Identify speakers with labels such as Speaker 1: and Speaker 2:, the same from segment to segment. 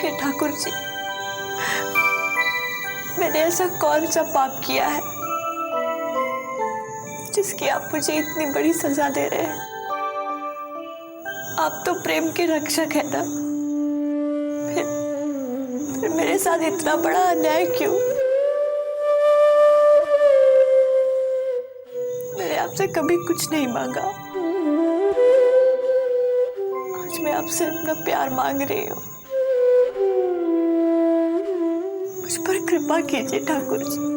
Speaker 1: हे ठाकुर जी, मैंने ऐसा कौन सा पाप किया है जिसकी आप मुझे इतनी बड़ी सजा दे रहे हैं? आप तो प्रेम के रक्षक है ना, फिर मेरे साथ इतना बड़ा अन्याय क्यों? मैंने आपसे कभी कुछ नहीं मांगा, आज मैं आपसे अपना प्यार मांग रही हूँ। मुझ पर कृपा कीजिए ठाकुर जी।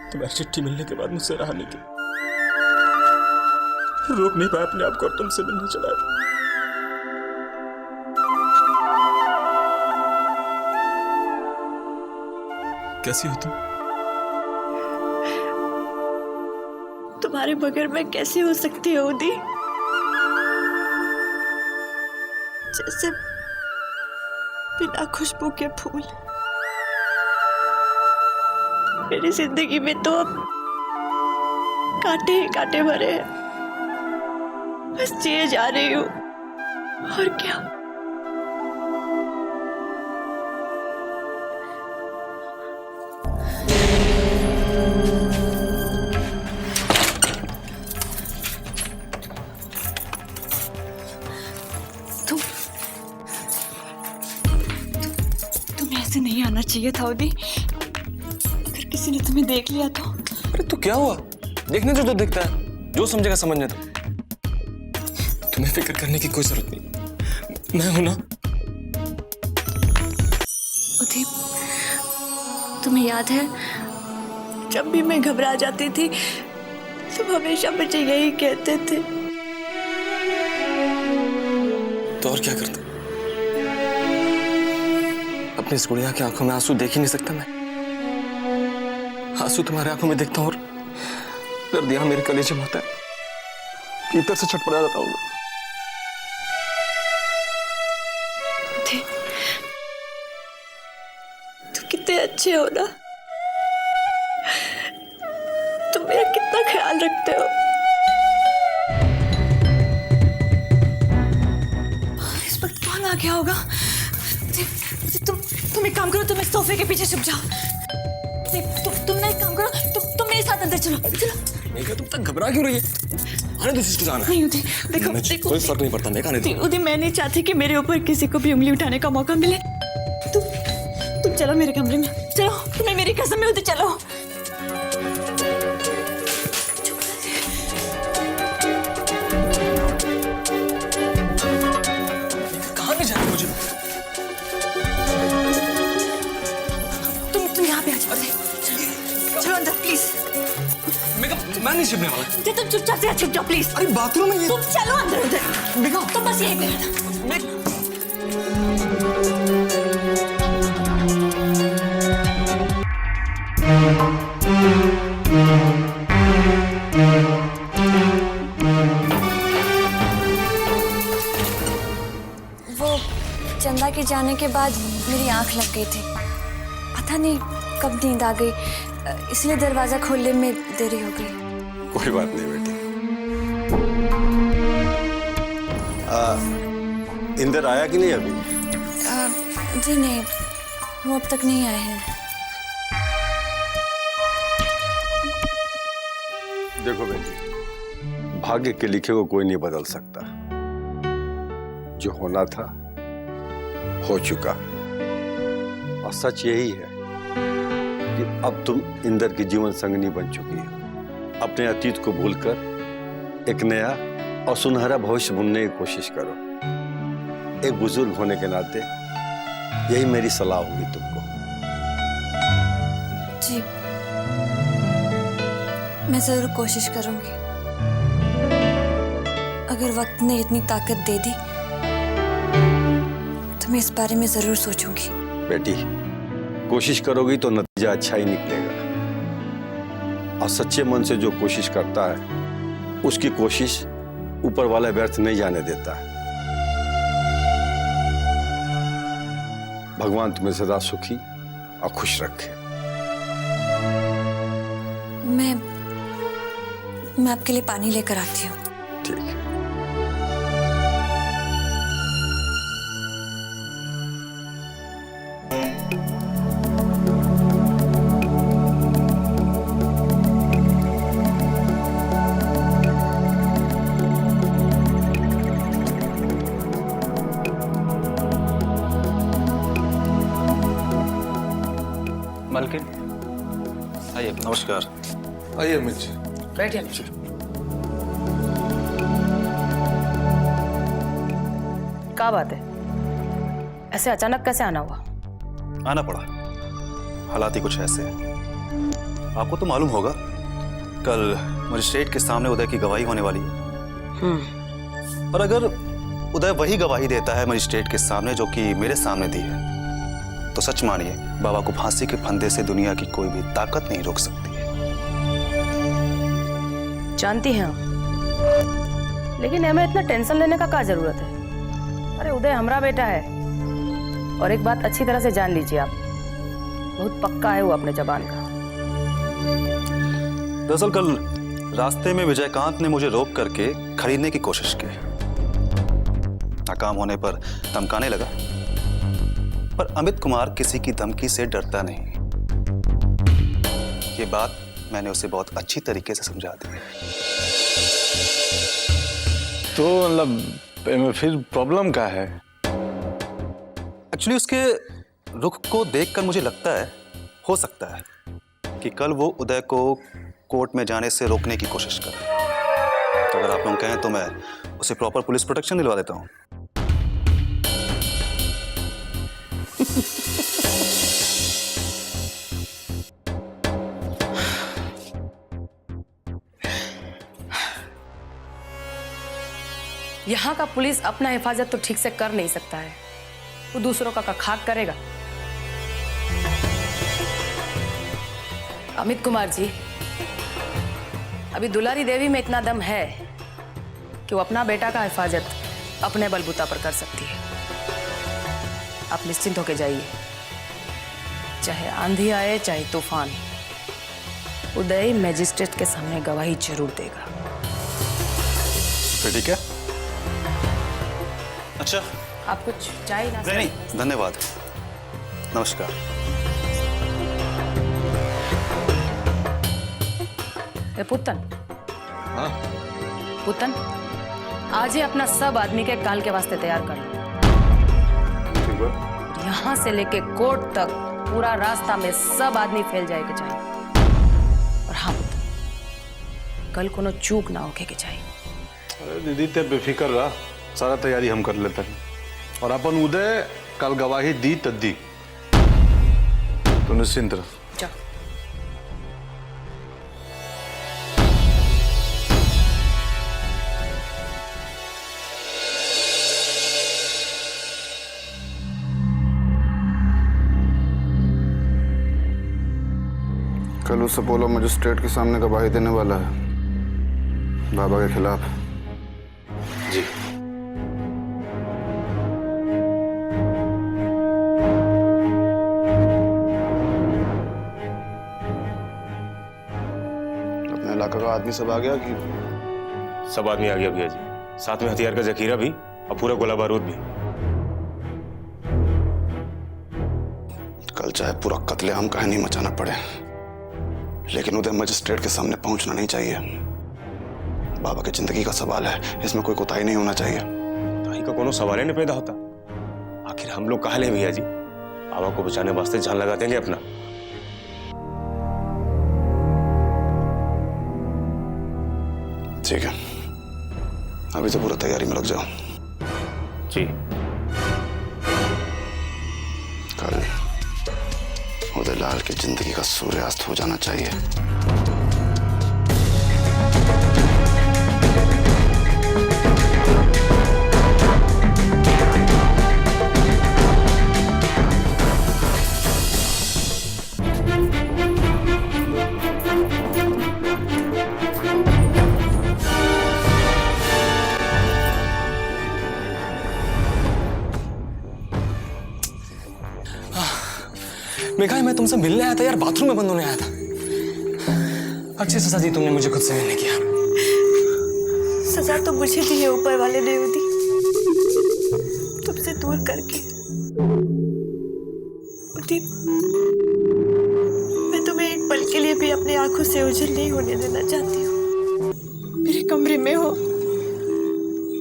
Speaker 2: तुम्हारी चिट्ठी मिलने के बाद मुझसे रहा नहीं गया, रोक नहीं पाया अपने आप को और तुमसे मिलने चला आया। कैसी हो तुम?
Speaker 1: तुम्हारे बगैर मैं कैसी हो सकती हूँ उदी? जैसे बिना खुशबू के फूल। मेरी जिंदगी में तो अब कांटे ही कांटे भरे हैं, बस जिए जा रही हूँ और क्या। तुम्हें ऐसे नहीं आना चाहिए था उदी। किसी ने तुम्हें देख लिया तो?
Speaker 2: अरे तो क्या हुआ, देखने तो दिखता है, जो समझेगा समझने दो। तुम्हें फिक्र करने की कोई जरूरत नहीं, मैं हूं ना।
Speaker 1: उदीप, तुम्हें याद है जब भी मैं घबरा जाती थी तुम हमेशा मुझे यही कहते थे।
Speaker 2: तो और क्या करता? अपनी इस गुड़िया की आंखों में आंसू देख ही नहीं सकता मैं। आंसू तुम्हारे आंखों में देखता हूँ और दर्द यहाँ मेरे कलेजे में होता है, भीतर से छटपटा जाता हूँ।
Speaker 1: तुम कितने अच्छे हो ना, तुम मेरा कितना ख्याल रखते हो। इस वक्त कौन आ गया होगा? तुम एक काम करो, तुम इस सोफे के पीछे छुप जाओ। तुम ना एक काम करो, तुम मेरे साथ अंदर चलो।
Speaker 2: मेघा तुम तक घबरा क्यों रही है? आने दो, सिस्टर जाना है।
Speaker 1: नहीं उदी, देखो
Speaker 2: कोई फर्क नहीं पड़ता, मेघा आने दो।
Speaker 1: उदी, मैं नहीं चाहती कि मेरे ऊपर किसी को भी उंगली उठाने का मौका मिले। तुम चलो मेरे कमरे में, चलो, तुम्हें मेरी कसम है उदी, चलो।
Speaker 2: कहाँ ले जाना मुझे?
Speaker 1: तुम यहाँ पे आ जाओ, चलो अंदर प्लीज।
Speaker 2: मैं नहीं छिपने वाला।
Speaker 1: तुम चुपचाप से छुप जाओ प्लीज।
Speaker 2: अरे बाथरूम में ये।
Speaker 1: तुम चलो अंदर उधर।
Speaker 2: मेघा,
Speaker 1: तुम बस यहीं पे रहना।
Speaker 3: वो चंदा के जाने के बाद मेरी आंख लग गई थी, पता नहीं कब नींद आ गई, इसलिए दरवाजा खोलने में देरी हो गई।
Speaker 4: कोई बात नहीं बेटी। इंदर आया कि नहीं अभी?
Speaker 3: जी नहीं, वो अब तक नहीं आए हैं।
Speaker 4: देखो बेटी, भाग्य के लिखे को कोई नहीं बदल सकता। जो होना था हो चुका और सच यही है कि अब तुम इंदर की जीवन संगनी बन चुकी हो। अपने अतीत को भूलकर एक नया और सुनहरा भविष्य बुनने की कोशिश करो। एक बुजुर्ग होने के नाते यही मेरी सलाह होगी तुमको।
Speaker 3: जी, मैं जरूर कोशिश करूंगी। अगर वक्त ने इतनी ताकत दे दी तो मैं इस बारे में जरूर सोचूंगी।
Speaker 4: बेटी, कोशिश करोगी तो नतीजा अच्छा ही निकलेगा। और सच्चे मन से जो कोशिश करता है उसकी कोशिश ऊपर वाला व्यर्थ नहीं जाने देता है। भगवान तुम्हें सदा सुखी और खुश रखे।
Speaker 3: मैं आपके लिए पानी लेकर आती हूँ।
Speaker 4: ठीक है।
Speaker 2: मालकिन आइए।
Speaker 5: नमस्कार।
Speaker 6: आइए अमित जी।
Speaker 5: बैठिए नीचे।
Speaker 7: क्या बात है, ऐसे अचानक कैसे आना हुआ?
Speaker 5: आना पड़ा, हालात ही कुछ ऐसे हैं। आपको तो मालूम होगा कल मजिस्ट्रेट के सामने उदय की गवाही होने वाली है। और अगर उदय वही गवाही देता है मजिस्ट्रेट के सामने जो कि मेरे सामने दी है, तो सच मानिए बाबा को फांसी के फंदे से दुनिया की कोई भी ताकत नहीं रोक सकती है।
Speaker 7: जानती हैं हम, लेकिन हमें इतना टेंशन लेने का क्या जरूरत है? अरे उदय हमारा बेटा है। और एक बात अच्छी तरह से जान लीजिए आप, बहुत पक्का है वो अपने जबान का।
Speaker 5: दरअसल कल रास्ते में विजयकांत ने मुझे रोक करके खरीदने की कोशिश की। नाकाम होने पर धमकाने लगा, पर अमित कुमार किसी की धमकी से डरता नहीं। ये बात मैंने उसे बहुत अच्छी तरीके से समझा दी है।
Speaker 6: तो मतलब फिर प्रॉब्लम क्या है?
Speaker 5: एक्चुअली उसके रुख को देखकर मुझे लगता है, हो सकता है कि कल वो उदय को कोर्ट में जाने से रोकने की कोशिश करे। तो अगर आप लोग कहें तो मैं उसे प्रॉपर पुलिस प्रोटेक्शन दिलवा देता हूँ।
Speaker 7: यहाँ का पुलिस अपना हिफाजत तो ठीक से कर नहीं सकता है, वो दूसरों का खाक करेगा। अमित कुमार जी, अभी दुलारी देवी में इतना दम है कि वो अपना बेटा का हिफाजत अपने बलबूता पर कर सकती है। आप निश्चिंत होकर जाइए, चाहे आंधी आए चाहे तूफान, उदय मैजिस्ट्रेट के सामने गवाही जरूर देगा।
Speaker 5: फिर ठीक है। अच्छा,
Speaker 7: आप कुछ चाय नाश्ता?
Speaker 5: नहीं, धन्यवाद, नमस्कार।
Speaker 7: पुतन,
Speaker 6: हाँ?
Speaker 7: पुतन, आज ही अपना सब आदमी के काल के वास्ते तैयार कर लो। यहाँ से लेके कोर्ट तक पूरा रास्ता में सब आदमी फैल जाएगा चाहिए। और हाँ पुतन, कल कोनो चूक ना होके के चाहिए।
Speaker 6: अरे दीदी ते बेफिक्र रहा, सारा तैयारी हम कर लेते हैं। और अपन उदय कल गवाही दी तद्दी, तो निश्चिंत रह।
Speaker 7: जाओ।
Speaker 8: कल उस अपोलो मजिस्ट्रेट के सामने गवाही देने वाला है बाबा के खिलाफ।
Speaker 6: जी।
Speaker 8: अपने इलाका का आदमी सब आ गया कि?
Speaker 2: सब आदमी आ गया भैया जी, साथ में हथियार का जखीरा भी और पूरा गोला बारूद भी।
Speaker 8: कल चाहे पूरा कत्लेआम कहानी मचाना पड़े, लेकिन उदय मजिस्ट्रेट के सामने पहुंचना नहीं चाहिए। बाबा की जिंदगी का सवाल है, इसमें कोई कोताही नहीं होना चाहिए।
Speaker 2: ताही का कोनो सवाल ही नहीं पैदा होता। आखिर आखिर हम लोग कहा ले भैया जी, बाबा को बचाने वास्ते जान लगा देंगे अपना।
Speaker 8: ठीक है, अभी तो पूरा तैयारी में लग जाओ।
Speaker 2: जी।
Speaker 8: कल उदयलाल की जिंदगी का सूर्यास्त हो जाना चाहिए।
Speaker 2: मेघा, मैं तुमसे मिलने आया था यार, बाथरूम में बंद होने आया था। अच्छी सजा दी तुमने मुझे खुद से मिलने की।
Speaker 1: सजा तो मुझे दी है ऊपर वाले ने दी, तुमसे दूर करके। उदी, मैं तुम्हें एक पल के लिए भी अपनी आंखों से ओझल नहीं होने देना चाहती हूँ। मेरे कमरे में हो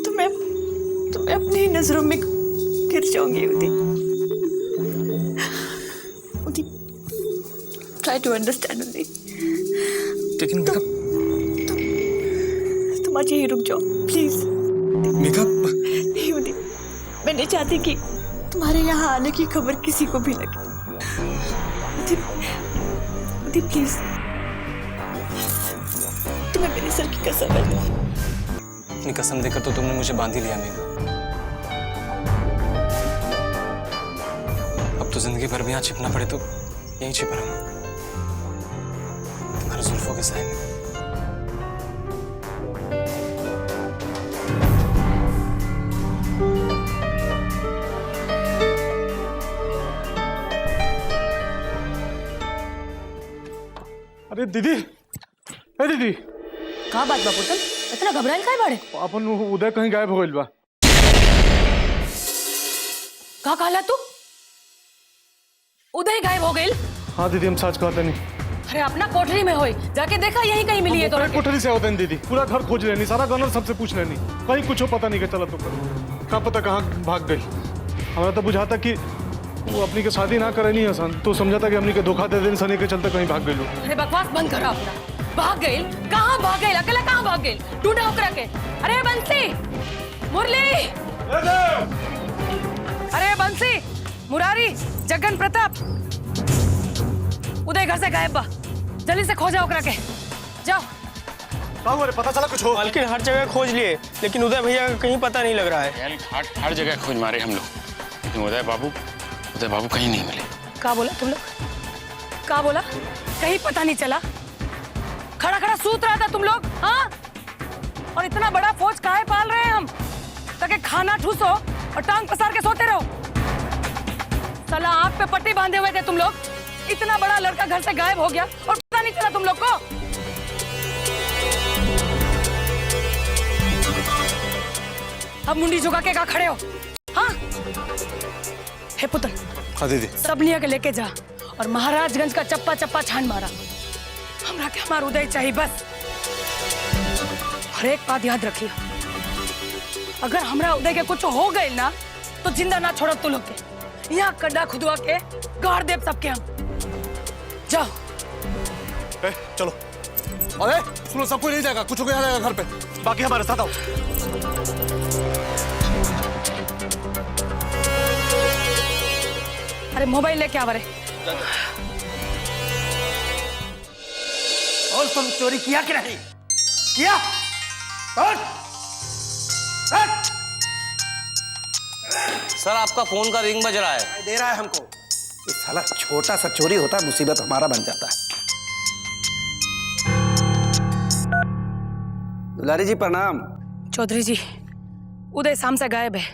Speaker 1: तो मैं अपनी ही नजरों में गिर जाऊंगी। उदी, ट्राई टू अंडरस्टैंड उदी।
Speaker 2: लेकिन मेघा,
Speaker 1: तुम आज यहीं रुक जाओ प्लीज।
Speaker 2: मेघा,
Speaker 1: नहीं उदी, मैं नहीं चाहती कि तुम्हारे यहाँ आने की खबर किसी को भी लगे। उदी, उदी प्लीज, तुम्हें मेरे सर की कसम है।
Speaker 2: अपनी कसम देकर तो तुमने मुझे बांध ही लिया मेघा। अब तो जिंदगी भर भी यहाँ छिपना पड़े तो यहीं छिपा रहूंगा, तुम्हारे जुल्फों के साए में।
Speaker 6: अरे दीदी, अरे दीदी,
Speaker 7: का बात बा पुतल, इतना घबराइल काहे बाड़े?
Speaker 6: अपन उदय कहीं गायब हो गइल बा।
Speaker 7: का कहला तू? उदय गायब हो गइल?
Speaker 6: हाँ दीदी, हम सच कहते नहीं।
Speaker 7: अरे अपना कोठरी में होई, जाके देखा यहीं कहीं मिली है तोरा के।
Speaker 6: कोठरी से होते नहीं दीदी, पूरा घर खोज लेनी, सारा गनर सबसे पूछ लेनी, कहीं कुछ पता नहीं के चला तो कहाँ पता कहाँ भाग गई। हमारा तो बुझाता कि वो अपनी के शादी ना करे नहीं हसन, तो समझाता कि अपनी के धोखा दे देने सनी के चलते कहीं भाग गई लोग।
Speaker 7: अरे बकवास बंद करो अपना। भाग गइल? कहाँ भाग गइल? अकेला कहाँ भाग गइल? ढूंढा ओकरा के। अरे बंसी, मुरली, अरे बंसी, मुरारी, जगन प्रताप, उदय घर से गायब बा, जल्दी से खोजा ओकरा के। जाओ।
Speaker 6: अरे पता चला कुछ हो?
Speaker 9: मालकिन हर जगह खोज लिए, लेकिन उदय भैया का कहीं पता नहीं लग रहा है।
Speaker 10: यानी हर जगह खोज मारे हम लोग, लेकिन उदय बाबू कहीं नहीं मिले।
Speaker 7: क्या बोला तुम लोग? क्या बोला? कहीं पता नहीं चला? खड़ा खड़ा सूत रहा था तुम लोग, हाँ? और इतना बड़ा फौज काहे पाल रहे हैं हम, ताकि खाना ठूसो और टांग पसार के सोते रहो। साला आंख पे पट्टी बांधे हुए थे तुम लोग। इतना बड़ा लड़का घर से गायब हो गया और पता नहीं चला तुम लोग को। अब मुंडी झुका के कहाँ खड़े हो, हाँ? हे पुत्र,
Speaker 6: हाँ दीदी,
Speaker 7: सब लिया के लेके जा और महाराजगंज का चप्पा चप्पा छान मारा। हमरा के हमार उदय चाहिए बस। हर एक बात याद रखिए, अगर हमरा उदय के कुछ हो गए ना तो जिंदा ना छोड़ो तू लोग के। यहाँ गड्ढा खुदवा के गाड़ देव सबके हम। जाओ।
Speaker 6: चलो। अरे सुनो, सब कोई नहीं जाएगा, कुछ हो गया जाएगा घर पे, बाकी हमारे साथ आओ।
Speaker 7: अरे मोबाइल लेके आवा रे।
Speaker 9: और तुम चोरी किया कि नहीं किया? और?
Speaker 11: सर, आपका फोन का रिंग बज रहा है।
Speaker 9: दे रहा है हमको। ये साला छोटा सा चोरी होता है, मुसीबत हमारा बन जाता है। दुलारी जी प्रणाम।
Speaker 7: चौधरी जी, उदय शाम से गायब है।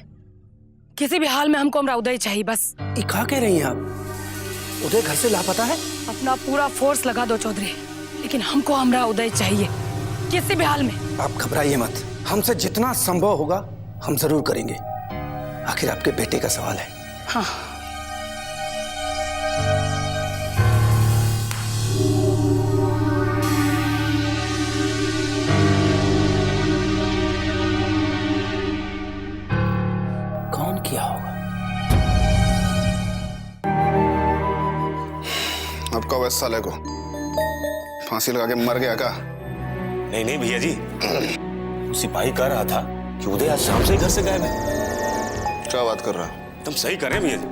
Speaker 7: किसी भी हाल में हमको हमरा उदय चाहिए बस।
Speaker 9: ये कहा कह रही हैं आप? उदय घर से लापता है?
Speaker 7: अपना पूरा फोर्स लगा दो चौधरी, लेकिन हमको हमरा उदय चाहिए किसी भी हाल में।
Speaker 9: आप घबराइए मत, हमसे जितना संभव होगा हम जरूर करेंगे। आखिर आपके बेटे का सवाल है।
Speaker 7: हाँ।
Speaker 9: कौन किया होगा?
Speaker 8: हुआ इस साले को? फांसी लगा के मर गया का?
Speaker 2: नहीं नहीं भैया जी, सिपाही कह रहा था कि उदय आज शाम से ही घर से गायब है।
Speaker 8: क्या बात कर रहा है?
Speaker 2: तुम सही कर रहे हैं भैया जी।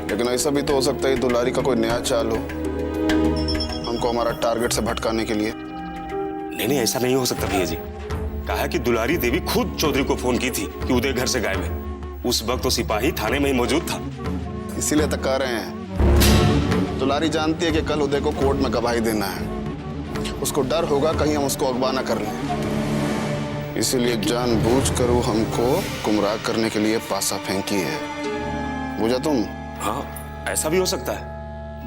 Speaker 8: लेकिन ऐसा भी तो हो सकता है दुलारी का कोई नया चाल हो, हमको हमारा टारगेट से भटकाने के लिए।
Speaker 2: नहीं नहीं, ऐसा नहीं हो सकता भैया जी। कहा कि दुलारी देवी खुद चौधरी को फोन की थी कि उदय घर से गायब है। उस वक्त तो सिपाही थाने में ही मौजूद था।
Speaker 8: इसीलिए तो कह रहे हैं, दुलारी जानती है कि कल उदय को कोर्ट में गवाही देना है। उसको डर होगा कहीं हम उसको अगवा ना कर लें, इसीलिए जानबूझकर वो हमको गुमराह करने के लिए पासा फेंकी है। बुझा तुम?
Speaker 2: हाँ, ऐसा भी हो सकता है,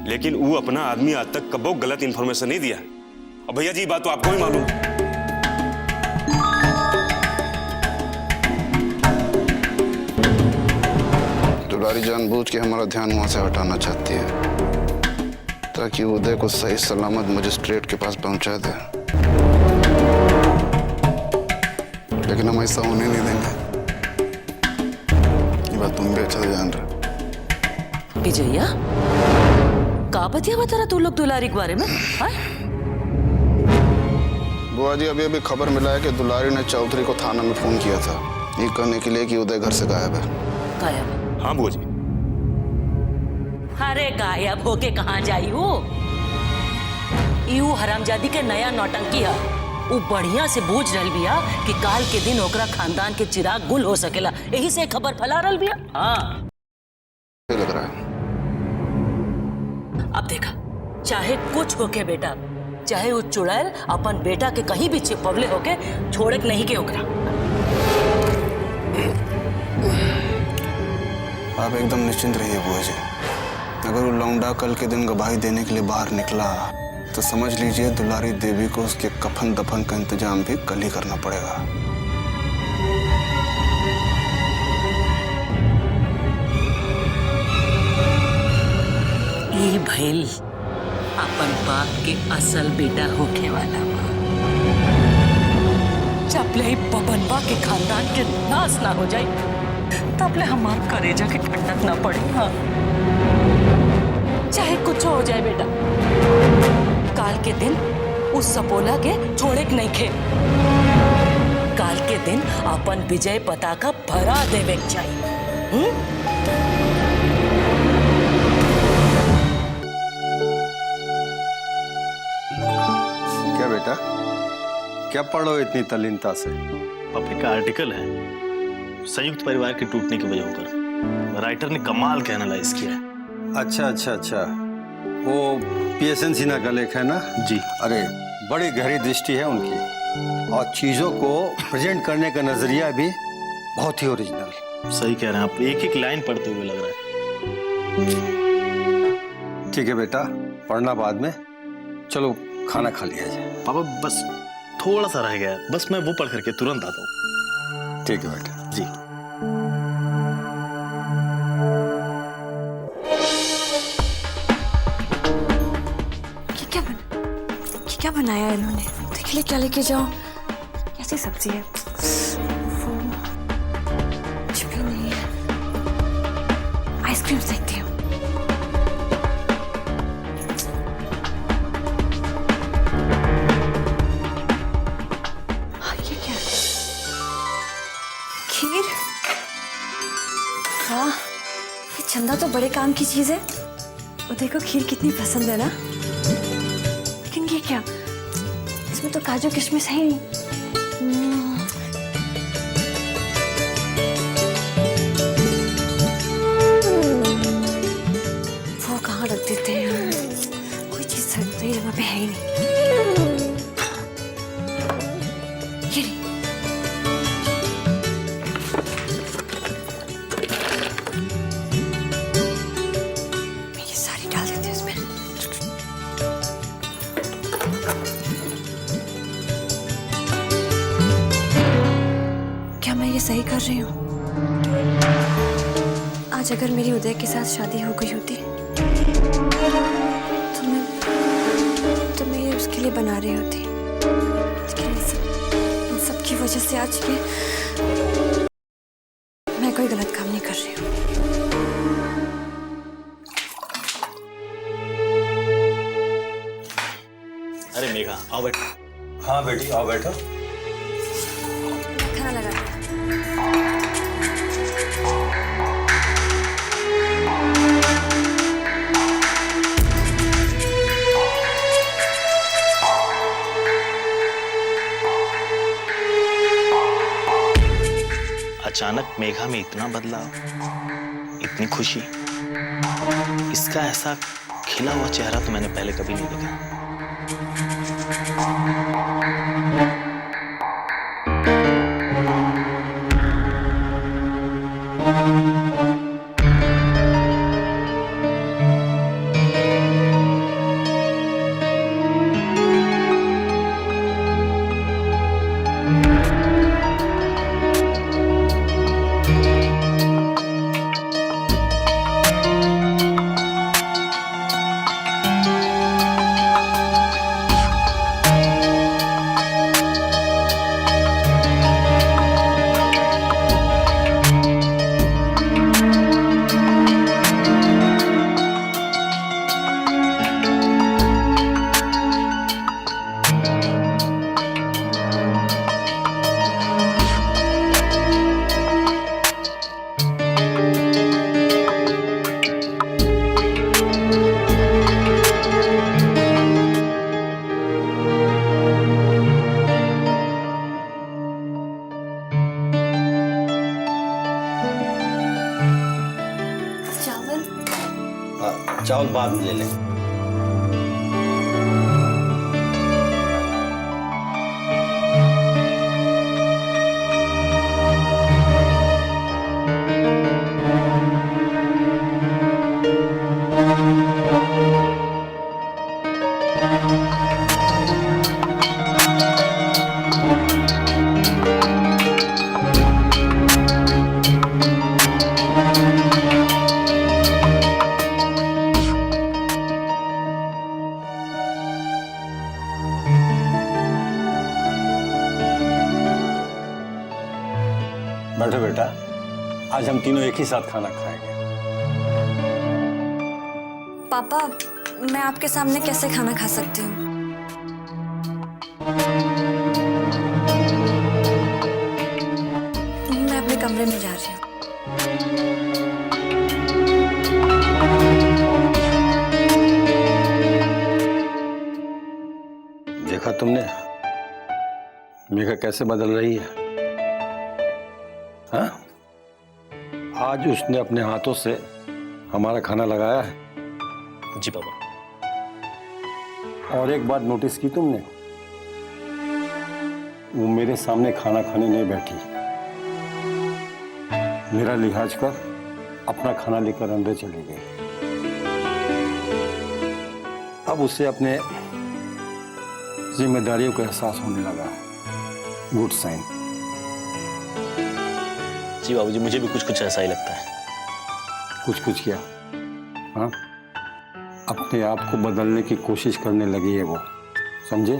Speaker 2: लेकिन वो अपना आदमी आज तक कबो गलत इंफॉर्मेशन नहीं दिया। और भैया जी बात तो आपको भी मालूम है।
Speaker 8: दुलारी जानबूझ के हमारा ध्यान वहां से हटाना चाहती है ताकि उदय को सही सलामत मजिस्ट्रेट के पास पहुंचा दे, लेकिन हम ऐसा होने नहीं देंगे। ये बात तुम भी अच्छा से जान रहे।
Speaker 12: विजया, का बतिया बता रहा तू लोग दुलारी के बारे में?
Speaker 8: बुआ जी, अभी अभी खबर मिला है कि दुलारी ने चौधरी को थाना में फोन किया था ये कहने के लिए कि उदय घर से गायब है।
Speaker 12: गायब?
Speaker 2: हाँ बुआ जी।
Speaker 12: अरे गायब होके कहाँ जाई हो? यू हरामजादी के नया नौटंकी है। वो बढ़िया से बूझ रहल बिया कि काल के दिन ओकरा खानदान के चिराग गुल हो सकेला, यही से खबर फैला रहल बिया। हाँ
Speaker 8: लग रहा है।
Speaker 12: अब देखा, चाहे कुछ होके बेटा, चाहे वो चुड़ैल अपन बेटा के कहीं भी छिपवले होके छोड़े नहीं के ओकरा।
Speaker 8: आप एकदम निश्चिंत रहिए बुआ जी। अगर वो लौंडा कल के दिन गवाही देने के लिए बाहर निकला तो समझ लीजिए दुलारी देवी को उसके कफन दफन का इंतजाम भी कल ही करना पड़ेगा।
Speaker 12: ये भइल अपन बाप के असल बेटा होके वाला बा। जब ले बबनवा के खानदान के नाश ना हो जाए तब ले हमार करेजा के ठंडक ना पड़े। हाँ, चाहे कुछ हो जाए बेटा, काल के दिन उस सपोला के छोड़े नहीं खे। काल के दिन अपन विजय पताका फहरा देवे चाहिए।
Speaker 4: क्या बेटा, क्या पढ़ रहे हो इतनी तल्लीनता से?
Speaker 13: पापा का आर्टिकल है संयुक्त परिवार के टूटने की वजहों पर। राइटर ने कमाल का एनालाइज किया है।
Speaker 4: अच्छा अच्छा अच्छा, वो पीएसएन सिन्हा का लेख है ना?
Speaker 13: जी।
Speaker 4: अरे बड़ी गहरी दृष्टि है उनकी, और चीजों को प्रेजेंट करने का नजरिया भी बहुत ही ओरिजिनल।
Speaker 13: सही कह रहे हैं आप, एक एक लाइन पढ़ते हुए लग रहा है।
Speaker 4: ठीक है बेटा, पढ़ना बाद में, चलो खाना खा लिया जाए।
Speaker 13: पापा बस थोड़ा सा रह गया, बस मैं वो पढ़ करके तुरंत आता हूँ।
Speaker 4: ठीक है बेटा
Speaker 13: जी।
Speaker 3: क्या बनाया है इन्होंने? देख ले, क्या लेके जाओ? कैसी सब्जी है? वो कुछ भी नहीं है। आइसक्रीम देखती हूँ। ये क्या? खीर? हाँ, ये चंदा तो बड़े काम की चीज है। वो देखो खीर कितनी पसंद है ना। लेकिन ये क्या? इसमें तो काजू किशमिश है ही नहीं। वो कहाँ रख देते हैं? कोई चीज सही जगह पे है ही नहीं। ये नहीं। मैं ये सारी डाल देती हूँ इसमें। क्या मैं ये सही कर रही हूँ? आज अगर मेरी उदय के साथ शादी हो गई होती तो मैं ये उसके लिए बना रही होती। लेकिन इन सब की वजह से आज ये
Speaker 4: हाँ बेटी आओ बैठो।
Speaker 3: खाना लगा दिया।
Speaker 13: अचानक मेघा में इतना बदलाव, इतनी खुशी, इसका ऐसा खिला हुआ चेहरा तो मैंने पहले कभी नहीं देखा।
Speaker 4: चावल बाद में ले लें। बैठो बेटा, आज हम तीनों एक ही साथ खाना खाएंगे।
Speaker 3: पापा, मैं आपके सामने कैसे खाना खा सकती हूँ? मैं अपने कमरे में जा रही हूँ।
Speaker 4: देखा तुमने मेघा कैसे बदल रही है? हाँ? आज उसने अपने हाथों से हमारा खाना लगाया है।
Speaker 13: जी पापा।
Speaker 4: और एक बात नोटिस की तुमने? वो मेरे सामने खाना खाने नहीं बैठी, मेरा लिहाज कर अपना खाना लेकर अंदर चली गई। अब उसे अपने जिम्मेदारियों का एहसास होने लगा है। Good sign.
Speaker 13: जी बाबूजी, मुझे भी कुछ कुछ ऐसा ही लगता है।
Speaker 4: कुछ क्या? हाँ, अपने आप को बदलने की कोशिश करने लगी है वो, समझे?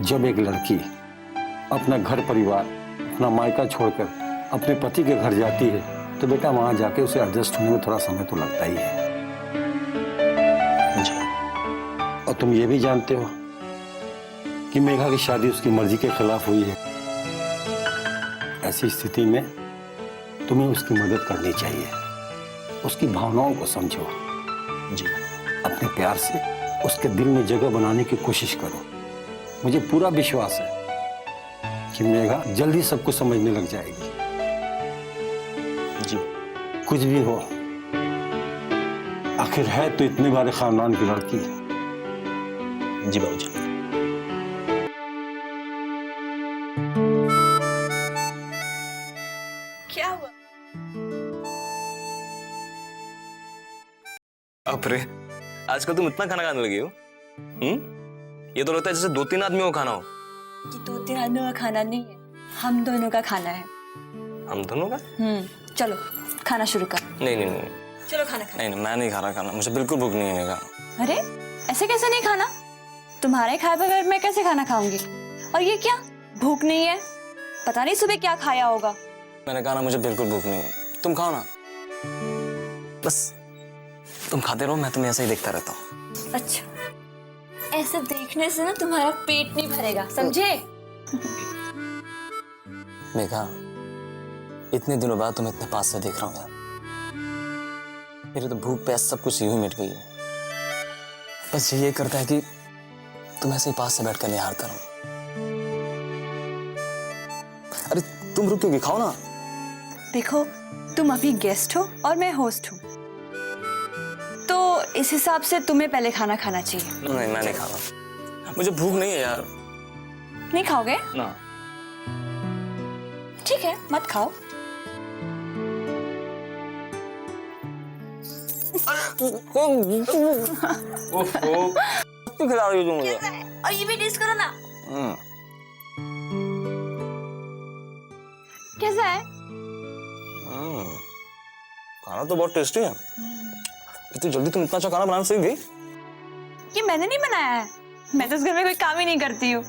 Speaker 4: जब एक लड़की अपना घर परिवार, अपना मायका छोड़कर अपने पति के घर जाती है तो बेटा वहां जाके उसे एडजस्ट होने में थोड़ा समय तो लगता ही है।
Speaker 13: जी।
Speaker 4: और तुम ये भी जानते हो कि मेघा की शादी उसकी मर्जी के खिलाफ हुई है। ऐसी स्थिति में तुम्हें उसकी मदद करनी चाहिए। उसकी भावनाओं को समझो।
Speaker 13: जी।
Speaker 4: अपने प्यार से उसके दिल में जगह बनाने की कोशिश करो। मुझे पूरा विश्वास है कि मेघा जल्दी सब कुछ समझने लग जाएगी।
Speaker 13: जी।
Speaker 4: कुछ भी हो, आखिर है तो इतने बड़े खानदान की लड़की।
Speaker 13: जी बाबूजी।
Speaker 1: क्या हुआ?
Speaker 2: अरे आजकल तुम इतना खाना खाने लगी हो? ये तो लगता है जैसे 2-3 आदमियों का खाना हो।
Speaker 3: ये 2-3 आदमियों का खाना नहीं है, हम दोनों का खाना है।
Speaker 2: हम दोनों का?
Speaker 3: चलो खाना शुरू कर।
Speaker 2: नहीं नहीं नहीं
Speaker 3: चलो खाना खा।
Speaker 2: नहीं, मैं नहीं खा रहा खाना, मुझे बिल्कुल भूख नहीं है।
Speaker 3: अरे ऐसे कैसे नहीं खाना? तुम्हारे खाए बगैर मैं कैसे खाना खाऊंगी? और ये क्या, भूख नहीं है? पता नहीं सुबह क्या खाया होगा।
Speaker 2: मैंने कहा ना, मुझे बिल्कुल भूख नहीं है। तुम खाओ ना, बस तुम खाते रहो, मैं तुम्हें ऐसे ही देखता रहता हूँ।
Speaker 3: अच्छा ऐसे देखने से ना तुम्हारा पेट नहीं भरेगा, समझे?
Speaker 2: मेघा, इतने दिनों बाद तुम्हें इतने पास से देख रहा हूँ यार। मेरी तो भूख प्यास सब कुछ यूं ही मिट गई है। बस ये करता है कि तुम ऐसे ही पास से बैठकर निहारता रहो। अरे तुम रुकोगे, खाओ ना।
Speaker 3: देखो, तुम अभी गेस्ट हो और मैं होस्ट हूँ, तो इस हिसाब से तुम्हें पहले खाना खाना चाहिए।
Speaker 2: नहीं, मैं नहीं खाना, मुझे भूख नहीं है यार।
Speaker 3: नहीं खाओगे?
Speaker 2: ना।
Speaker 3: ठीक है, मत खाओ।
Speaker 2: क्यों खिला रही हो तुम मुझे?
Speaker 3: और ये भी टेस्ट करो ना। कैसा है?
Speaker 2: खाना तो बहुत टेस्टी है। इतनी जल्दी तुम इतना अच्छा खाना बनाना सीख गई?
Speaker 3: ये मैंने नहीं बनाया है, मैं तो इस घर में कोई काम ही नहीं करती हूँ।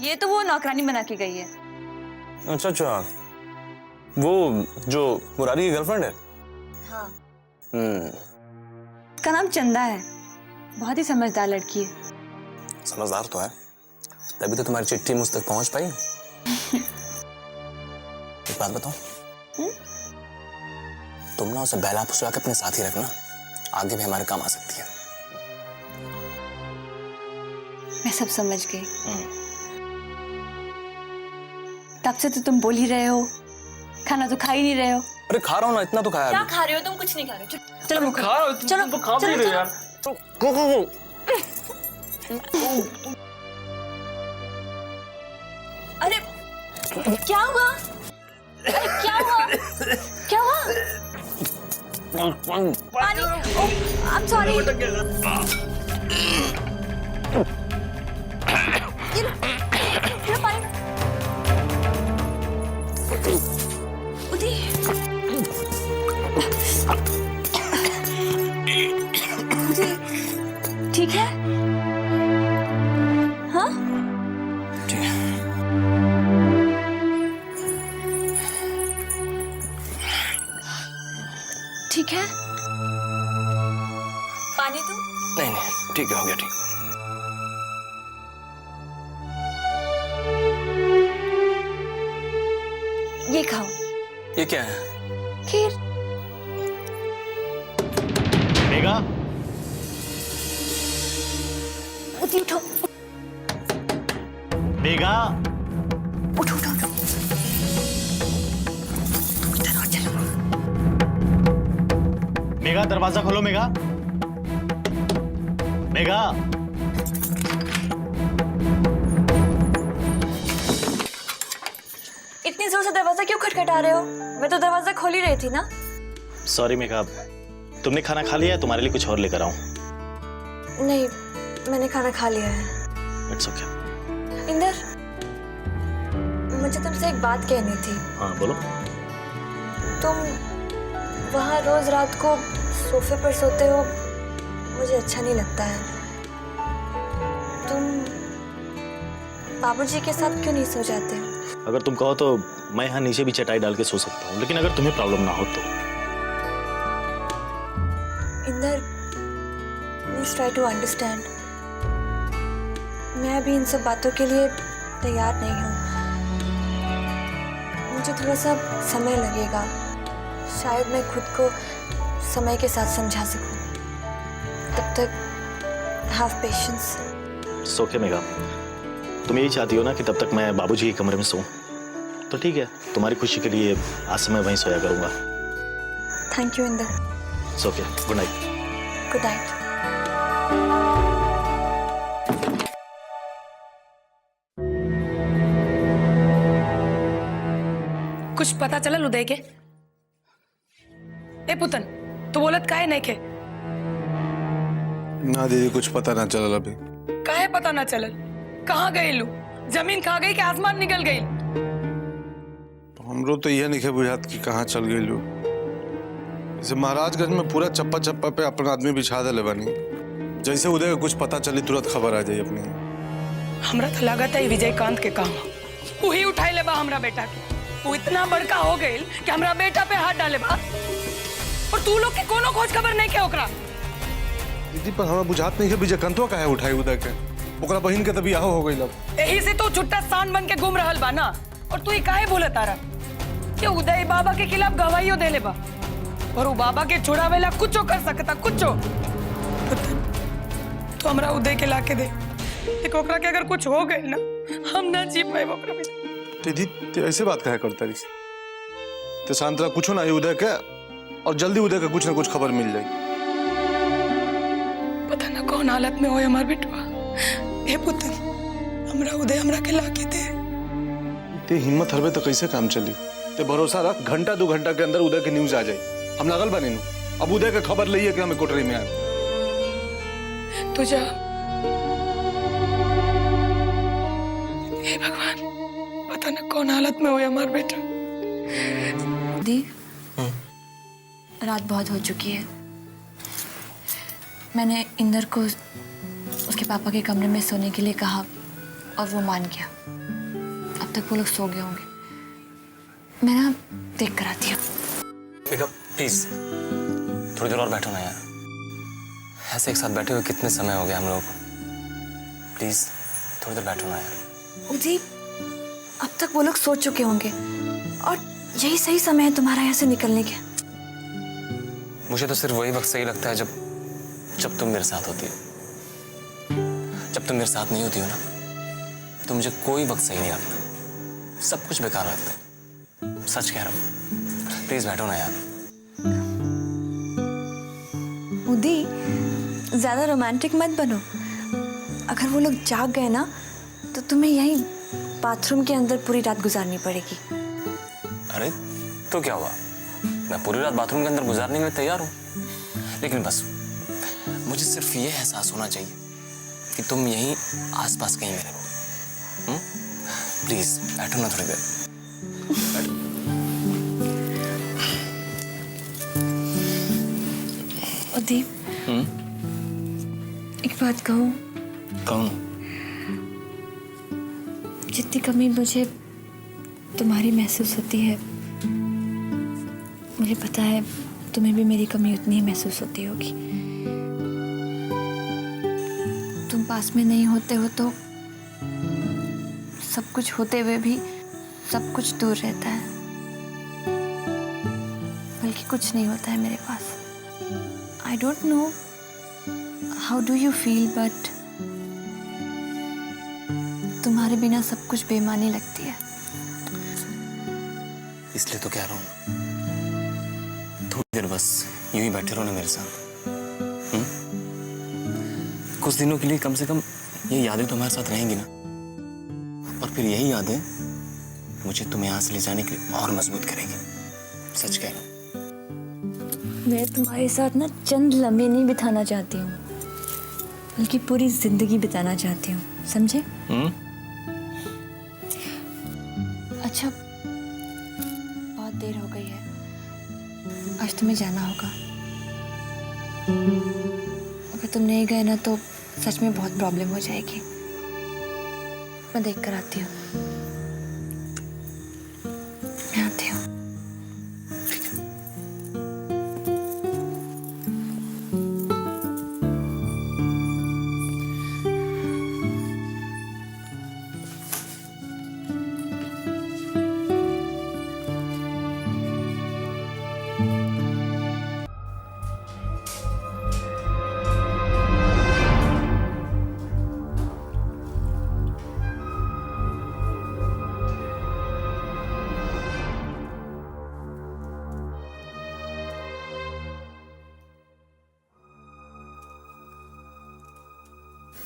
Speaker 3: ये तो वो नौकरानी बना के गई है।
Speaker 2: अच्छा अच्छा, वो जो मुरारी की गर्लफ्रेंड है?
Speaker 3: हाँ। उसका नाम चंदा है, बहुत ही समझदार लड़की है।
Speaker 2: समझदार तो है, तभी तो तुम्हारी चिट्ठी मुझ तक पहुंच पाई। एक बात बताओ, तुम ना उसे बहला फुसला के अपने साथ ही रखना, आगे भी हमारे काम आ सकती है।
Speaker 3: मैं सब समझ गई। तब से तो तुम बोल ही रहे हो, खाना तो खा ही नहीं रहे हो।
Speaker 2: अरे खा रहा हूँ ना, इतना तो खाया।
Speaker 3: क्या खा रहे हो तुम? कुछ नहीं खा रहे हो। चलो मुझे
Speaker 2: खा रहा हूँ,
Speaker 3: चलो
Speaker 2: तुम तो खा भी रहे हो यार।
Speaker 3: अरे क्या हुआ? अरे क्या हुआ? क्या हुआ? पानी। I'm sorry। ये लो पानी। उदी। ठीक है? हाँ? ठीक है? पानी दूं?
Speaker 2: नहीं नहीं, ठीक है, हो गया ठीक।
Speaker 3: ये खाओ।
Speaker 2: ये क्या है?
Speaker 3: खीर।
Speaker 5: मेघा,
Speaker 3: उठी उठो।
Speaker 5: मेघा,
Speaker 3: उठो उठो उठो। इधर आओ, चलो।
Speaker 5: मेघा दरवाजा खोलो। मेघा, मेघा।
Speaker 3: इतनी जोर से दरवाजा क्यों खटखटा रहे हो? मैं तो दरवाजा खोल ही रही थी ना।
Speaker 13: सॉरी मेघा, तुमने खाना खा लिया है? तुम्हारे लिए कुछ और लेकर आऊं?
Speaker 3: नहीं, मैंने खाना खा लिया है।
Speaker 13: It's okay.
Speaker 3: इंदर, मुझे तुमसे एक बात कहनी थी।
Speaker 13: हाँ बोलो।
Speaker 3: तुम वहाँ रोज रात को सोफे पर सोते हो, मुझे अच्छा नहीं लगता है। तुम बाबूजी के साथ क्यों नहीं सो जाते?
Speaker 13: अगर तुम कहो तो मैं यहाँ नीचे भी चटाई डाल के सो सकता हूँ, लेकिन अगर तुम्हें प्रॉब्लम ना हो तो।
Speaker 3: Inder, please try to understand. मैं अभी इन सब बातों के लिए तैयार नहीं हूँ। मुझे थोड़ा सा समय लगेगा, शायद मैं खुद को समय के साथ समझा सकूं। तब तक have patience.
Speaker 13: It's okay Megha, तुम यही चाहती हो ना कि तब तक मैं बाबूजी के कमरे में सोऊं? तो ठीक है, तुम्हारी खुशी के लिए आज से मैं वहीं सोया करूंगा।
Speaker 3: Thank you Inder.
Speaker 13: It's okay, good night.
Speaker 3: Good night.
Speaker 7: कुछ पता चला उदय के? ए पुतन, तू बोलत काहे नहीं के?
Speaker 6: ना दीदी, कुछ पता ना चलल अभी।
Speaker 7: काहे पता ना चलल? कहाँ गए लू? जमीन खा गई कि आसमान निकल गई?
Speaker 6: हमरो तो यह नहीं बुझात कि कहाँ चल गई लोग। जैसे महाराजगंज में पूरा चप्पा चप्पा पे अपना आदमी बिछा दे बनी, जैसे उदय कुछ पता चली तुरंत खबर आ जाए अपनी।
Speaker 7: हमरा तो लागत है विजयकांत के काम वही उठाई ले बा हमरा बेटा के। वो इतना बड़का हो गई कि हमरा बेटा पे हाथ डाले बा, और तू लोग के कोनो खोज खबर नहीं के ओकरा।
Speaker 6: दीदी पर हमें बुझात नहीं है विजयकांतवा काहे उठाई उदय के ओकरा बहिन के तभी आहो हो गई लब
Speaker 7: यही से तो छुट्टा सांड बन के घूम रहल बा ना। और तू ही काहे बोले तारा कि उदय बाबा के खिलाफ गवाहियो दे ले बा और वो बाबा के छुड़ावेला कुछो कर सकता कुछो। तो हमरा उदय के लाके दे एक ओकरा के अगर कुछ हो गए ना हम ना जी पाए ओकरा बिना।
Speaker 6: दीदी ते ऐसे बात काहे करता रही ते शांतरा कुछ ना उदय के और जल्दी उदय का कुछ ना कुछ खबर मिल जाए।
Speaker 7: पता ना कौन हालत में होए हमार बेटवा। ए पुत्र हमरा उदय हमरा के लाके दे।
Speaker 6: ते हिम्मत हरबे तो कैसे काम चली ते भरोसा रख घंटा 2 घंटा के अंदर उदय की न्यूज आ जाए। हम लागल बने नु अब उदय का खबर लइए कि हमें कोटरी में आए
Speaker 7: तो जा। हे भगवान पता ना कौन हालत में होए हमार बेटा।
Speaker 3: दी रात बहुत हो चुकी है। मैंने इंदर को उसके पापा के कमरे में सोने के लिए कहा और वो मान गया। अब तक वो लोग सो गए होंगे। मैं ना देख कर आती हूँ।
Speaker 2: बेटा प्लीज थोड़ी देर और बैठो ना यार। ऐसे एक साथ बैठे हुए कितने समय हो गया हम लोग को। प्लीज थोड़ी देर बैठो ना यार।
Speaker 3: उदी अब तक वो लोग सो चुके होंगे और यही सही समय है तुम्हारा यहाँ से निकलने के।
Speaker 2: मुझे तो सिर्फ वही वक्त सही लगता है जब तुम मेरे साथ होती हो। जब तुम मेरे साथ नहीं होती हो ना तो मुझे कोई वक्त सही नहीं लगता। सब कुछ बेकार लगता है। सच कह रहा हूँ। प्लीज बैठो ना यार।
Speaker 3: उदी ज्यादा रोमांटिक मत बनो। अगर वो लोग जाग गए ना तो तुम्हें यहीं बाथरूम के अंदर पूरी रात गुजारनी पड़ेगी।
Speaker 2: अरे तो क्या हुआ, मैं पूरी रात बाथरूम के अंदर गुजारने के लिए तैयार हूँ। लेकिन बस मुझे सिर्फ ये एहसास होना चाहिए कि तुम यहीं आसपास कहीं मेरे हो। प्लीज बैठो ना थोड़ी देर।
Speaker 3: उदीप एक बात कहूँ।
Speaker 2: कहूँ?
Speaker 3: जितनी कमी मुझे तुम्हारी महसूस होती है मुझे पता है तुम्हें भी मेरी कमी उतनी ही महसूस होती होगी। तुम पास में नहीं होते हो तो सब कुछ होते हुए भी सब कुछ दूर रहता है। बल्कि कुछ नहीं होता है मेरे पास। I don't know how do you feel but तुम्हारे बिना सब कुछ बेमानी लगती है।
Speaker 2: इसलिए तो कह रहा हूँ थोड़ी देर बस यूं ही बैठे रहो ना मेरे साथ। कुछ दिनों के लिए कम से कम ये यादें तो हमारे साथ रहेंगी ना। और फिर यही यादें मुझे तुम्हें यहाँ से ले जाने के लिए और मजबूत करेंगी। सच कह रहा हूँ।
Speaker 3: मैं तुम्हारे साथ ना चंद लम्हे नहीं बिताना चाहती हूँ बल्कि पूरी जिंदगी बिताना चाहती हूँ। समझे? अच्छा बहुत देर हो गई है। आज तुम्हें जाना होगा। अगर तुम नहीं गए ना तो सच में बहुत प्रॉब्लम हो जाएगी। मैं देख कर आती हूँ। मैं आती हूँ।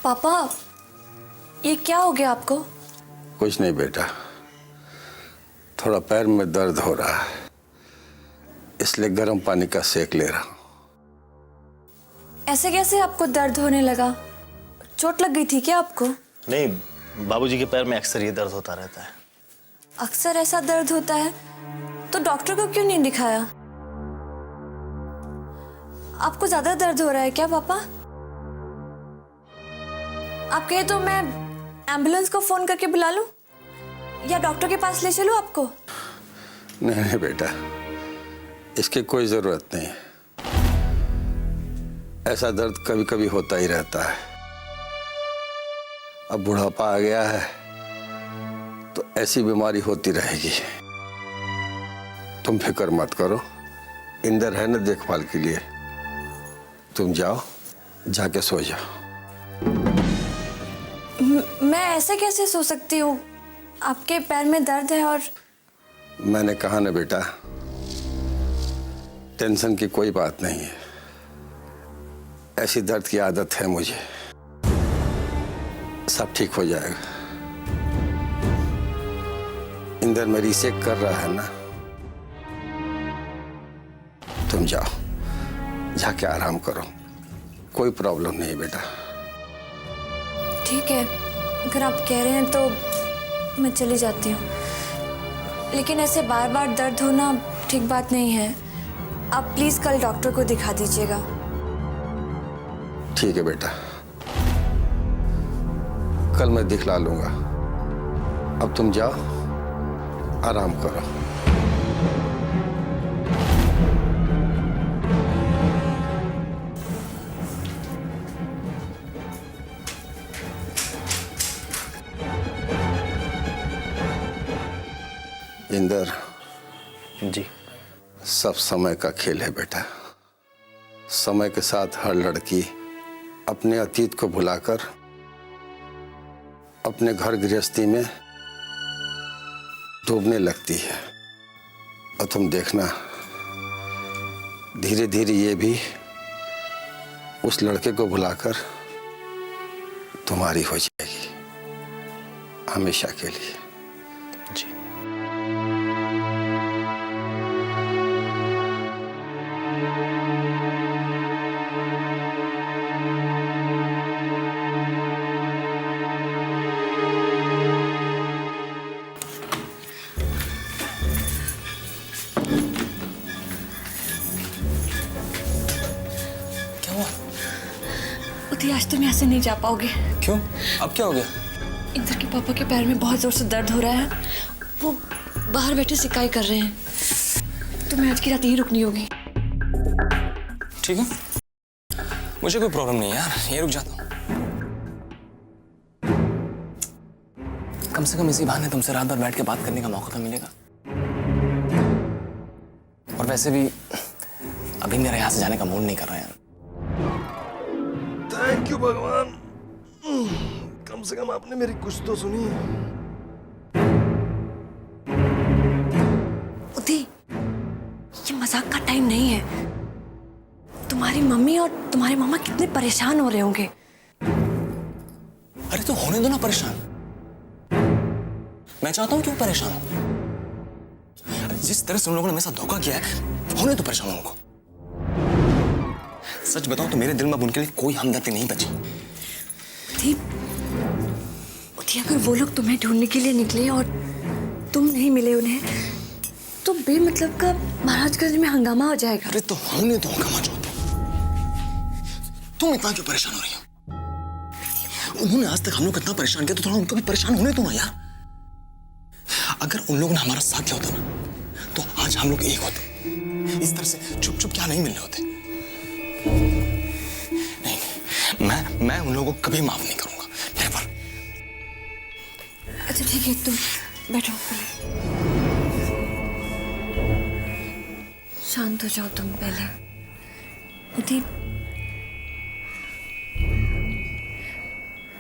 Speaker 3: पापा ये क्या हो गया आपको?
Speaker 8: कुछ नहीं बेटा, थोड़ा पैर में दर्द हो रहा है इसलिए गर्म पानी का सेक ले रहा हूं।
Speaker 3: ऐसे कैसे आपको दर्द होने लगा? चोट लग गई थी क्या आपको?
Speaker 13: नहीं, बाबूजी के पैर में अक्सर ये दर्द होता रहता है।
Speaker 3: अक्सर ऐसा दर्द होता है तो डॉक्टर को क्यों नहीं दिखाया? आपको ज्यादा दर्द हो रहा है क्या पापा? आप कहे तो मैं एम्बुलेंस को फोन करके बुला लूं या डॉक्टर के पास ले चलूं आपको?
Speaker 8: नहीं बेटा, इसकी कोई जरूरत नहीं।
Speaker 4: ऐसा दर्द कभी कभी होता ही रहता है। अब बुढ़ापा आ गया है तो ऐसी बीमारी होती रहेगी। तुम फिक्र मत करो, इंदर है ना देखभाल के लिए। तुम जाओ, जाके सो जाओ।
Speaker 3: मैं ऐसे कैसे सो सकती हूँ? आपके पैर में दर्द है और
Speaker 4: मैंने कहा ना बेटा, टेंशन की कोई बात नहीं है। ऐसी दर्द की आदत है मुझे, सब ठीक हो जाएगा। इंदर मेरी चेक कर रहा है ना। तुम जाओ, जाके आराम करो, कोई प्रॉब्लम नहीं बेटा।
Speaker 3: ठीक है, अगर आप कह रहे हैं तो मैं चली जाती हूँ, लेकिन ऐसे बार बार दर्द होना ठीक बात नहीं है। आप प्लीज कल डॉक्टर को दिखा दीजिएगा।
Speaker 4: ठीक है बेटा, कल मैं दिखला लूंगा। अब तुम जाओ, आराम करो। इंदर
Speaker 13: जी,
Speaker 4: सब समय का खेल है बेटा। समय के साथ हर लड़की अपने अतीत को भुलाकर अपने घर गृहस्थी में डूबने लगती है। और तुम देखना, धीरे धीरे ये भी उस लड़के को भुलाकर तुम्हारी हो जाएगी, हमेशा के लिए।
Speaker 13: जी।
Speaker 3: उठी, आज तुम यहाँ से नहीं जा पाओगे।
Speaker 2: क्यों? अब क्या हो गया?
Speaker 3: इंदर के पापा के पैर में बहुत जोर से दर्द हो रहा है। वो बाहर बैठे सिकाई कर रहे हैं। तुम्हें आज की रात यहीं रुकनी होगी।
Speaker 2: ठीक है, मुझे कोई प्रॉब्लम नहीं है यार, यहीं रुक जाता हूँ। कम से कम इसी बहाने तुमसे रात भर बैठ के बात करने का मौका तो मिलेगा। और वैसे भी अभी मेरा यहाँ से जाने का मूड नहीं कर रहा है।
Speaker 14: थैंक यू भगवान, कम से कम आपने मेरी कुछ तो सुनी।
Speaker 3: उदी, ये मजाक का टाइम नहीं है। तुम्हारी मम्मी और तुम्हारे मामा कितने परेशान हो रहे होंगे।
Speaker 2: अरे तो होने दो ना परेशान। मैं चाहता हूं कि वो परेशान हो। जिस तरह से उन लोगों ने मेरे साथ धोखा किया है, होने तो परेशान उनको। सच बताऊं तो मेरे दिल में अब उनके लिए कोई हमदर्दी नहीं बची।
Speaker 3: उदी, अगर वो लोग तुम्हें ढूंढने के लिए निकले और तुम नहीं मिले उन्हें, तो बेमतलब का महाराजगंज में हंगामा हो जाएगा।
Speaker 2: अरे तो होने दो हंगामा जो। तुम इतना क्यों परेशान हो रही हो? उन्होंने आज तक हम लोग इतना परेशान किया तो थोड़ा उनको भी परेशान होने दो ना यार। अगर उन लोगों ने हमारा साथ दिया होता ना, तो आज हम लोग एक होते। इस तरह से चुप चुप क्या नहीं मिलने होते। नहीं, मैं उन लोगों को कभी माफ नहीं करूंगा। नेवर।
Speaker 3: अच्छा ठीक है, तुम बैठो पहले। शांत हो जाओ तुम पहले। उदी,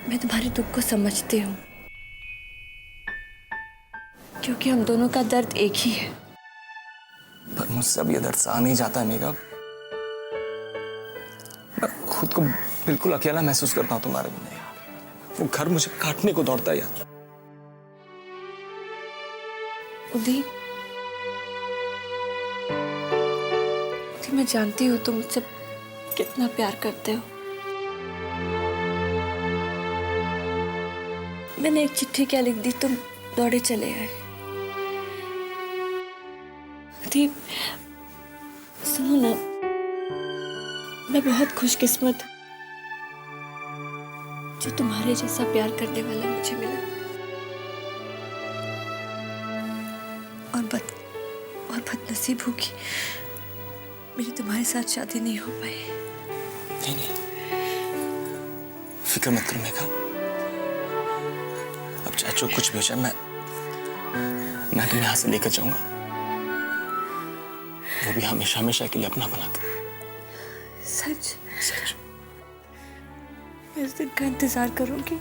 Speaker 3: मैं तुम्हारे दुख को समझती हूँ, क्योंकि हम दोनों का दर्द एक ही है।
Speaker 2: पर मुझसे अब ये दर्द सहा नहीं जाता है मेघा। मैं खुद को बिल्कुल अकेला महसूस करता हूँ तुम्हारे बिना यार। वो घर मुझे काटने को दौड़ता है यार।
Speaker 3: उदी, मैं जानती हूँ तुम मुझसे कितना प्यार करते हो। मैंने एक चिट्ठी क्या लिख दी, तुम दौड़े चले आए। उदी, सुनो ना, मैं बहुत खुशकिस्मत हूँ जो तुम्हारे जैसा प्यार करने वाला मुझे मिला। और बदनसीब होगी मेरी तुम्हारे साथ शादी नहीं हो पाई।
Speaker 2: नहीं नहीं, फिक्र मत करो मेघा। अब चाहे जो कुछ भी हो जाए, मैं तुम्हें यहाँ से लेकर जाऊंगा, वो भी हमेशा हमेशा के लिए अपना बनाकर।
Speaker 1: सच?
Speaker 2: सच।
Speaker 1: मैं उस दिन का इंतजार करूंगी।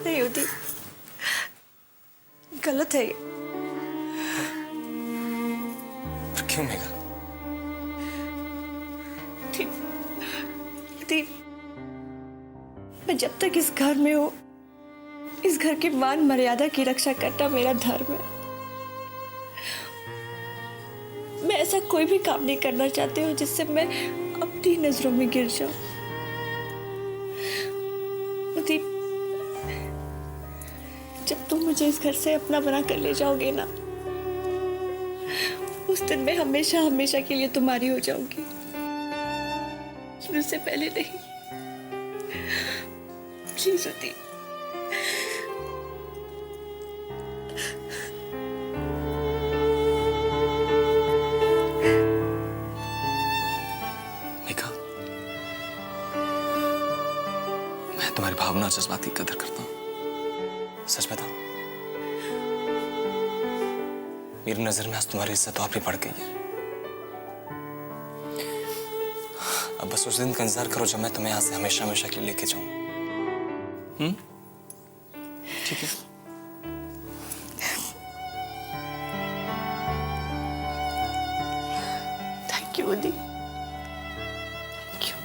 Speaker 1: नहीं होती, गलत है ये।
Speaker 2: पर क्यों मेघा?
Speaker 1: दीप, मैं जब तक इस घर में हूं, इस घर की मान मर्यादा की रक्षा करना मेरा धर्म है। मैं ऐसा कोई भी काम नहीं करना चाहती हूँ जिससे मैं अपनी नजरों में गिर जाऊं। दीप, जब तुम मुझे इस घर से अपना बना कर ले जाओगे ना, उस दिन मैं हमेशा हमेशा के लिए तुम्हारी हो जाऊंगी, उससे पहले नहीं। प्लीज होती।
Speaker 2: मेघा, मैं तुम्हारी भावना और जज्बात की कदर करता हूँ। सच बताओ, मेरी नजर में आज तुम्हारी इज्जत और भी बढ़ गई है। अब बस उस दिन का इंतजार करो जब मैं तुम्हें यहाँ से हमेशा हमेशा के लिए लेके जाऊं। ठीक है?
Speaker 1: थैंक यू उदी। Thank you.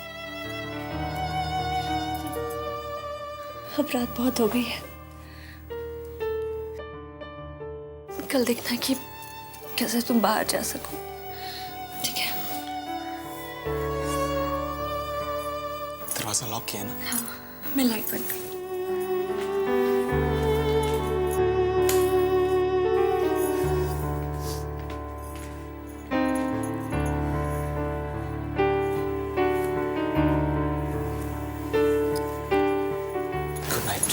Speaker 1: अब रात बहुत हो गई है, कल देखना कि कैसे तुम बाहर जा सको। ठीक है?
Speaker 2: दरवाजा लॉक किया ना?
Speaker 1: हाँ, मैं लाइट बंद कर।
Speaker 2: Good night.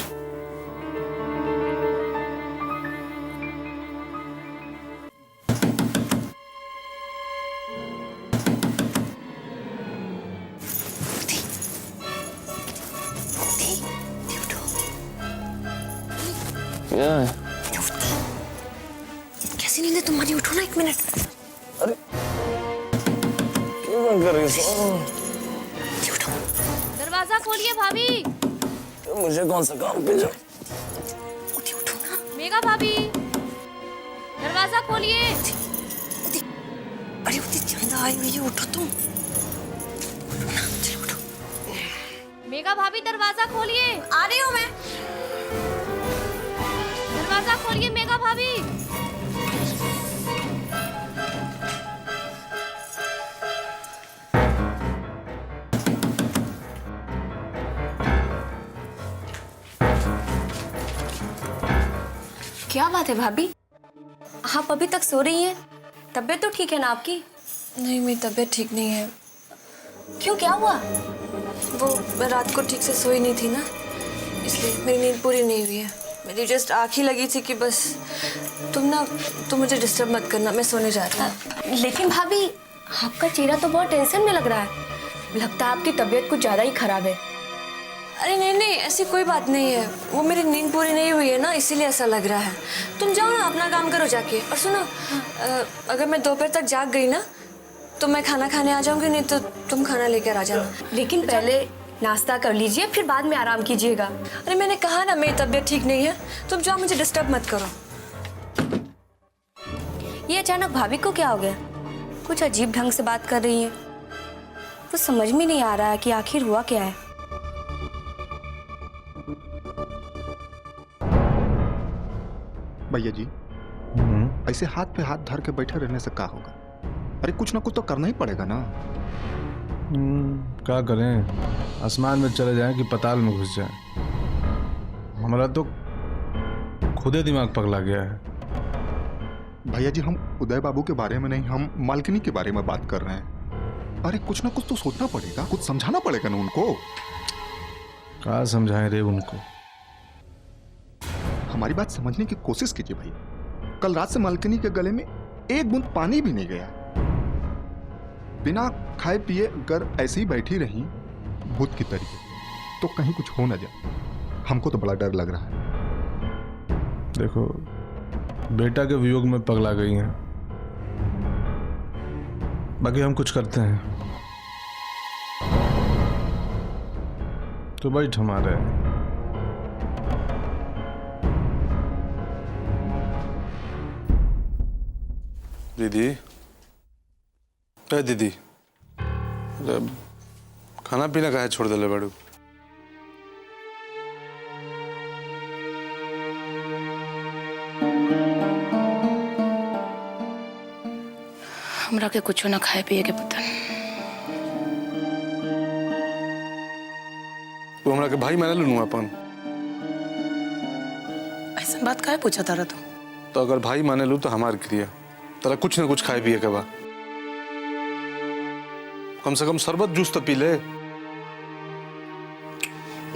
Speaker 2: क्या है?
Speaker 1: कैसी नींद है तुम्हारी? उठो ना, 1 मिनट।
Speaker 2: अरे क्यों बंद कर रही हो?
Speaker 1: उठो।
Speaker 3: दरवाजा खोलिए भाभी।
Speaker 2: मुझे कौन सा काम भेजा?
Speaker 1: उठो ना।
Speaker 3: मेघा भाभी, दरवाजा खोलिए।
Speaker 1: अरे उठी, चांदा आई हुई है, उठो तुम। उठो ना, चलो उठो।
Speaker 3: मेघा भाभी, दरवाजा खोलिए।
Speaker 1: आ रही हूँ मैं।
Speaker 3: दरवाजा खोलिए मेघा भाभी।
Speaker 15: क्या बात है भाभी, आप अभी तक सो रही हैं? तबीयत तो ठीक है ना आपकी?
Speaker 1: नहीं, मेरी तबीयत ठीक नहीं है।
Speaker 15: क्यों, क्या हुआ?
Speaker 1: वो मैं रात को ठीक से सोई नहीं थी ना, इसलिए मेरी नींद पूरी नहीं हुई है। मेरी जस्ट आँख ही लगी थी कि बस तुम मुझे डिस्टर्ब मत करना, मैं सोने जा रही हूँ।
Speaker 15: लेकिन भाभी, आपका चेहरा तो बहुत टेंशन में लग रहा है। लगता है आपकी तबीयत कुछ ज्यादा ही खराब है।
Speaker 1: अरे नहीं नहीं, ऐसी कोई बात नहीं है। वो मेरी नींद पूरी नहीं हुई है ना, इसीलिए ऐसा लग रहा है। तुम जाओ ना, अपना काम करो जाके। और सुनो, अगर मैं दोपहर तक जाग गई ना तो मैं खाना खाने आ जाऊंगी, नहीं तो तुम खाना लेकर आ जाना।
Speaker 15: लेकिन पहले नाश्ता कर लीजिए, फिर बाद में आराम कीजिएगा।
Speaker 1: अरे मैंने कहा ना, मेरी तबीयत ठीक नहीं है। तुम जाओ, मुझे डिस्टर्ब मत करो।
Speaker 15: ये अचानक भाभी को क्या हो गया? कुछ अजीब ढंग से बात कर रही है। कुछ समझ में नहीं आ रहा है कि आखिर हुआ क्या है।
Speaker 16: भैया जी, ऐसे हाथ पे हाथ धर के बैठे रहने से क्या होगा? अरे कुछ ना कुछ तो करना ही पड़ेगा ना।
Speaker 6: क्या करें? आसमान में चले जाएं कि पताल में घुस जाएं। हमारा तो खुदे दिमाग पगला गया है।
Speaker 16: भैया जी, हम उदय बाबू के बारे में नहीं, हम मालकिनी के बारे में बात कर रहे हैं। अरे कुछ ना कुछ तो सोचना पड़ेगा, कुछ समझाना पड़ेगा ना उनको।
Speaker 6: कहाँ समझाएं रे उनको?
Speaker 16: हमारी बात समझने की कोशिश कीजिए भैया। कल रात से मालकिनी के गले में एक बूंद पानी भी नहीं गया। बिना खाए पिए अगर ऐसे ही बैठी रही भूत की तरीके तो कहीं कुछ हो ना जाए। हमको तो बड़ा डर लग रहा है।
Speaker 6: देखो, बेटा के वियोग में पगला गई हैं, बाकी हम कुछ करते हैं। तो बैठ हमारे। दीदी, दीदी, खाना पीना काहे छोड़ दिले बाड़ू?
Speaker 7: हमरा के कुछ ना खाए पिए के पता।
Speaker 6: तू हमरा के भाई माने लू अपन?
Speaker 7: ऐसा बात काहे पूछा तारा तू?
Speaker 6: तो अगर भाई माने लू तो हमार क्रिया तेरा कुछ ना कुछ खाए पिए के बा। कम से कम शरबत जूस तो पी ले।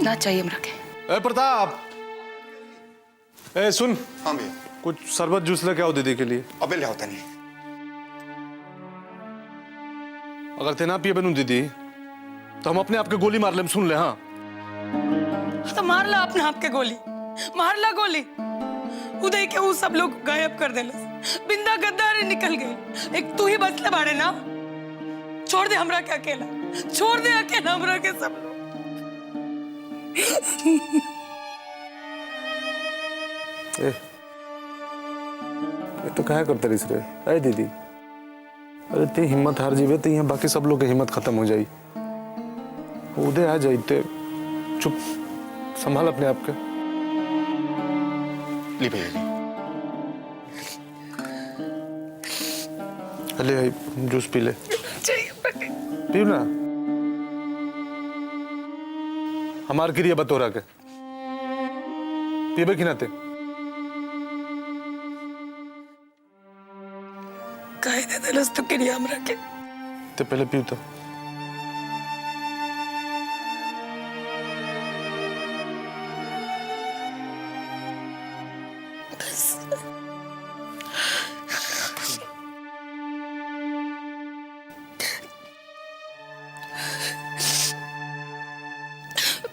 Speaker 7: ना चाहिए हमरा के।
Speaker 6: ए प्रताप, ए सुन।
Speaker 16: हाँ भैया।
Speaker 6: कुछ शरबत जूस लेके आओ दीदी के लिए।
Speaker 16: अबे ले होता नहीं।
Speaker 6: अगर ते ना पिए बनू दीदी तो हम अपने आप के गोली मार ले। सुन ले। हाँ
Speaker 7: तो मार ला अपने आप के गोली, मार ला गोली। उदय के वो सब लोग गायब कर देले। बिंदा गद्दारी निकल गई। एक तू ही बचले बाड़े ना। छोड़ दे हमरा के अकेला, छोड़ दे अकेला हमरा के सब लोग।
Speaker 6: ये तो क्या करते रही रे? अरे दीदी, अरे ते हिम्मत हार जीवे तो यहाँ बाकी सब लोग की हिम्मत खत्म हो जाई। उदय आ जाई ते चुप संभाल अपने आप के।
Speaker 16: ली भैया जी।
Speaker 6: ले आई जूस पी ले। पीऊ ना। हमार क्रिया बतोरा के पीबे कि नाते?
Speaker 7: काहे दे देलस तू क्रिया हमरा के?
Speaker 6: ते पहले पीऊ तो।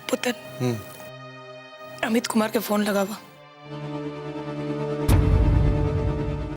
Speaker 7: पुत्र, अमित कुमार के फोन लगावा।